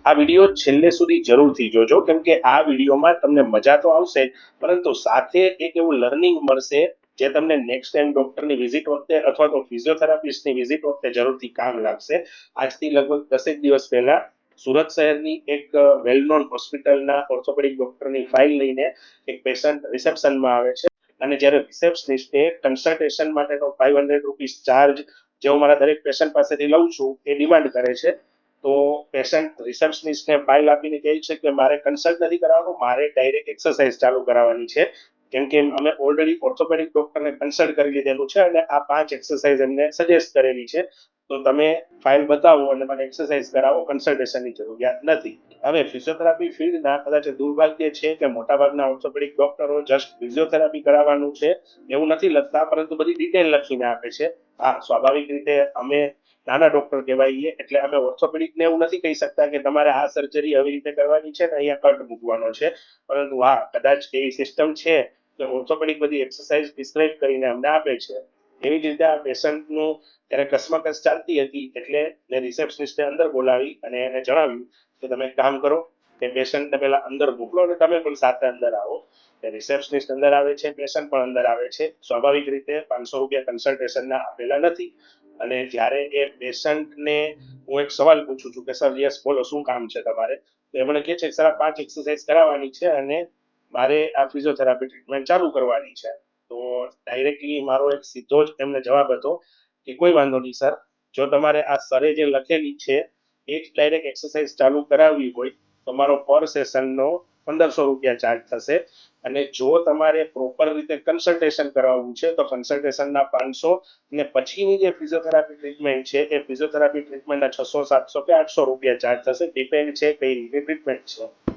આ વિડીયો છેલ્લે સુધી જરૂરથી જોજો, કેમ કે આ વિડીયોમાં તમને મજા તો આવશે, પરંતુ સાથે એક એવું લર્નિંગ મળશે જે તમને નેક્સ્ટ ટાઈમ ડોક્ટરની વિઝિટ વખતે અથવા તો ફિઝિયોથેરાપિસ્ટની વિઝિટ વખતે જરૂરથી કામ લાગશે. આજથી લગભગ 10 દિવસ પહેલા સુરત શહેરની એક વેલ નોન હોસ્પિટલના ઓર્થોપેડિક ડોક્ટરની ફાઇલ લઈને એક પેશન્ટ રિસેપ્શનમાં આવે છે, અને જ્યારે રિસેપ્શનિસ્ટે કન્સલ્ટેશન માટેનો ₹500 ચાર્જ જે હું મારા દરેક પેશન્ટ પાસેથી લઉં છું એ ડિમાન્ડ કરે છે. તો પેશન્ટ રિસેપ્શનિસ્ટને ફાઇલ આપીને કહે છે કે મારે કન્સલ્ટ નથી કરાવવાનું, મારે ડાયરેક્ટ એક્સરસાઇઝ ચાલુ કરાવવાની છે, કેમ કે અમે ઓલરેડી ઓર્થોપેડિક ડોક્ટરને કન્સલ્ટ કરી લીધેલું છે અને આ 5 એક્સરસાઇઝ એમને સજેસ્ટ કરેલી છે. તો તમે ફાઇલ બતાવો અને મને એક્સરસાઇઝ કરાવો, કન્સલ્ટેશનની જરૂરિયાત નથી. હવે ફિઝિયોથેરાપી ફિલ્ડના કદાચ દુર્ભાગ્ય છે કે મોટાભાગના ઓર્થોપેડિક ડોક્ટરો જસ્ટ ફિઝિયોથેરાપી કરાવવાનું છે એવું નથી લખતા, પરંતુ બધી ડિટેલ લખીને આપે છે. હા, સ્વાભાવિક રીતે અમે નાના ડોક્ટર કહેવાઈએ, એટલે અમે ઓર્થોપેડિકને એવું નથી કહી શકતા કે તમારે આ સર્જરી આવી રીતે કરવાની છે ને અહીંયા કટ મૂકવાનો છે. પરંતુ હા, કદાચ એવી સિસ્ટમ છે કે ઓર્થોપેડિક બધી એક્સરસાઇઝ પ્રિસ્ક્રાઇબ કરીને અમને આપે છે. એવી જ રીતે આ પેશન્ટનું ત્યારે કસમકસ ચાલતી હતી, એટલે મેં રિસેપ્શનિસ્ટને અંદર બોલાવી અને એને જણાવ્યું કે તમે એક કામ કરો, કે પેશન્ટને પહેલા અંદર મોકલો અને તમે પણ સાથે અંદર આવો. રિસેપ્શનિસ્ટ અંદર આવે છે, પેશન્ટ પણ અંદર આવે છે. સ્વાભાવિક રીતે ₹500 કન્સલ્ટેશનના આપેલા નથી. અને જ્યારે એ પેશન્ટને હું એક સવાલ પૂછું છું કે સર યસ બોલો શું કામ છે તમારે, તો એ મને કહે છે કે સર આ 5 એક્સરસાઇઝ કરાવવાની છે અને મારે આ ફિઝિયોથેરાપી ટ્રીટમેન્ટ ચાલુ કરવાની છે. તો ડાયરેક્ટલી મારો એક સીધો જ એમને જવાબ હતો કે કોઈ વાંધો નહીં સર, જો તમારે આ સરે જે લખેલી છે એ જ ડાયરેક્ટ એક્સરસાઇઝ ચાલુ કરાવવી હોય તો મારો પર સેશનનો ₹1500 ચાર્જ થશે. અને જો તમારે પ્રોપર રીતે કન્સલ્ટેશન કરાવવું છે તો કન્સલ્ટેશનના 500, ને પછીની જે ફિઝિયોથેરાપી ટ્રીટમેન્ટ છે એ ફિઝિયોથેરાપી ટ્રીટમેન્ટના ₹600, ₹700 કે ₹800 ચાર્જ થશે. ડિપેન્ડ છે કઈ રીતે ટ્રીટમેન્ટ છે.